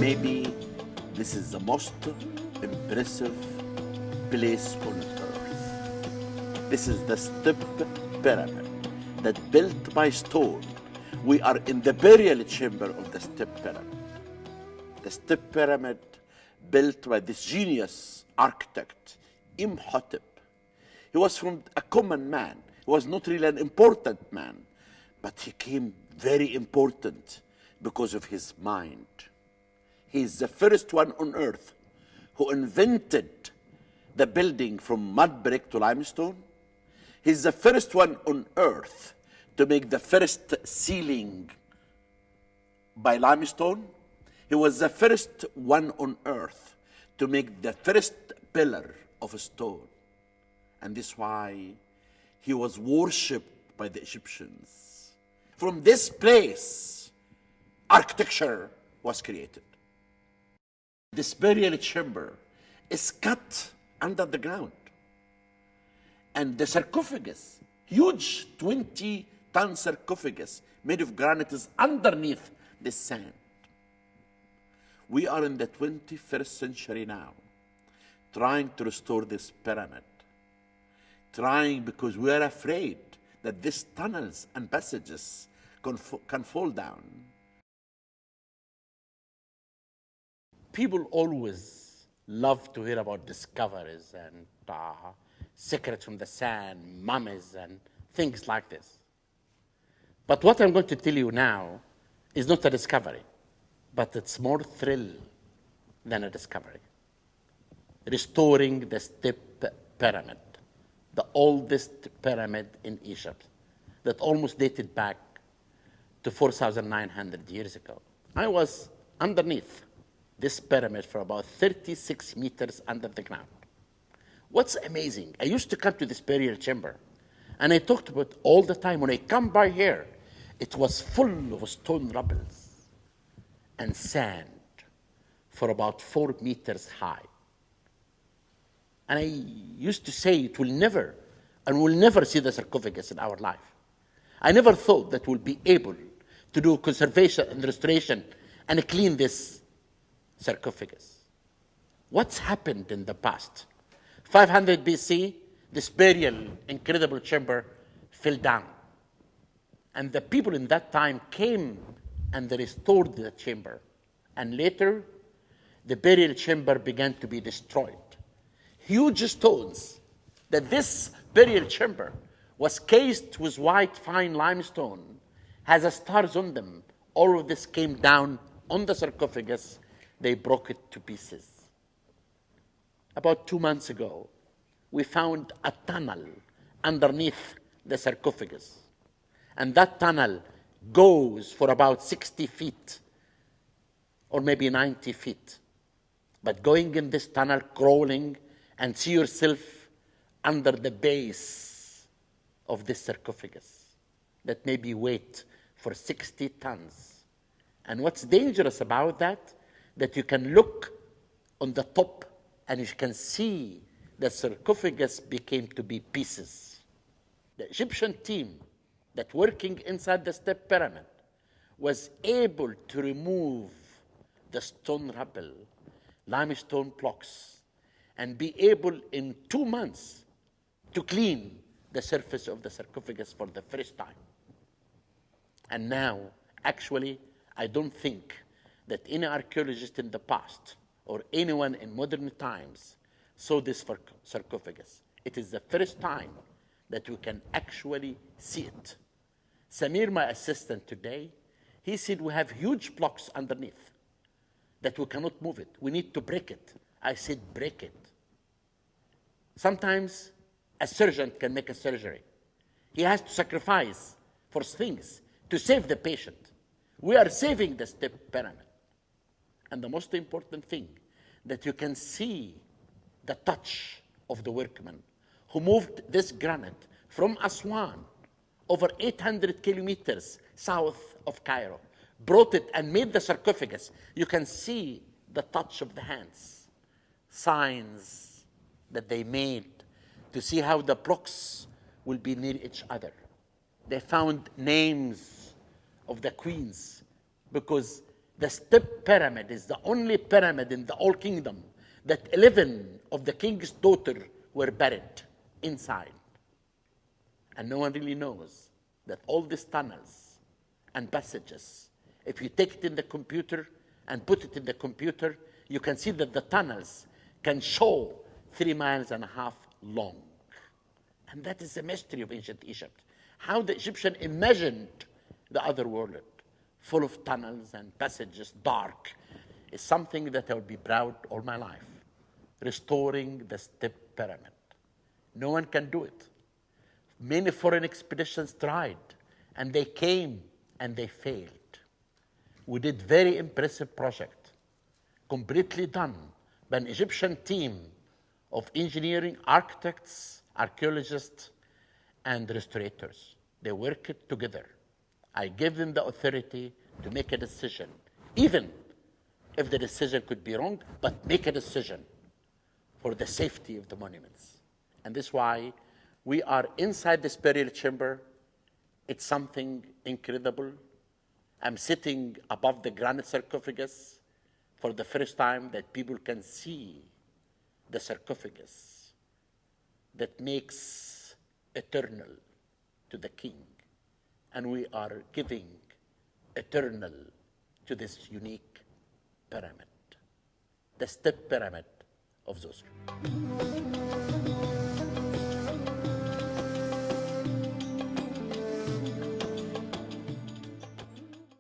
maybe this is the most impressive place on earth. This is the Step Pyramid that built by stone. We are in the burial chamber of the Step Pyramid. The Step Pyramid built by this genius architect, Imhotep. He was from a common man. He was not really an important man, but he became very important because of his mind. He is the first one on earth who invented the building from mud brick to limestone. He's the first one on earth to make the first ceiling by limestone. He was the first one on earth to make the first pillar of a stone. And this is why he was worshipped by the Egyptians. From this place, architecture was created. This burial chamber is cut under the ground. And the sarcophagus, huge 20-ton sarcophagus made of granite, is underneath the sand. We are in the 21st century now, trying to restore this pyramid. Trying because we are afraid that these tunnels and passages can fall down. People always love to hear about discoveries and secrets from the sand, mummies, and things like this. But what I'm going to tell you now is not a discovery, but it's more thrill than a discovery. Restoring the Step Pyramid, the oldest pyramid in Egypt, that almost dated back to 4,900 years ago. I was underneath this pyramid for about 36 meters under the ground. What's amazing, I used to come to this burial chamber, and I talked about it all the time. When I come by here, it was full of stone rubbles and sand for about 4 meters high. And I used to say it will never, and we'll never see the sarcophagus in our life. I never thought that we'll be able to do conservation and restoration and clean this sarcophagus. What's happened in the past? 500 BC, this burial incredible chamber fell down. And the people in that time came and they restored the chamber. And later, the burial chamber began to be destroyed. Huge stones, that this burial chamber was cased with white fine limestone, has stars on them. All of this came down on the sarcophagus. They broke it to pieces. About 2 months ago, we found a tunnel underneath the sarcophagus. And that tunnel goes for about 60 feet or maybe 90 feet. But going in this tunnel, crawling, and see yourself under the base of this sarcophagus that maybe weight for 60 tons. And what's dangerous about that you can look on the top and you can see the sarcophagus became to be pieces. The Egyptian team that working inside the Step Pyramid was able to remove the stone rubble, limestone blocks, and be able in 2 months to clean the surface of the sarcophagus for the first time. And now, actually, I don't think that any archaeologist in the past or anyone in modern times saw this sarcophagus. It is the first time that we can actually see it. Samir, my assistant today, he said we have huge blocks underneath that we cannot move it. We need to break it. I said, break it. Sometimes a surgeon can make a surgery. He has to sacrifice for things to save the patient. We are saving the Step Pyramid. And the most important thing, that you can see the touch of the workman who moved this granite from Aswan, over 800 kilometers south of Cairo, brought it and made the sarcophagus. You can see the touch of the hands, signs that they made to see how the blocks will be near each other. They found names of the queens because The step pyramid is the only pyramid in the whole kingdom that 11 of the king's daughters were buried inside. And no one really knows that all these tunnels and passages, if you take it in the computer and put it in the computer, you can see that the tunnels can show 3.5 miles long. And that is the mystery of ancient Egypt. How the Egyptian imagined the other world, full of tunnels and passages, dark, is something that I will be proud all my life. Restoring the step pyramid. No one can do it. Many foreign expeditions tried, and they came and they failed. We did very impressive project, completely done by an Egyptian team of engineering, architects, archaeologists, and restorators. They worked together. I gave them the authority to make a decision, even if the decision could be wrong, but make a decision for the safety of the monuments. And this is why we are inside this burial chamber. It's something incredible. I'm sitting above the granite sarcophagus for the first time that people can see the sarcophagus that makes eternal to the king. And we are giving eternal to this unique pyramid, the step pyramid of Zoser.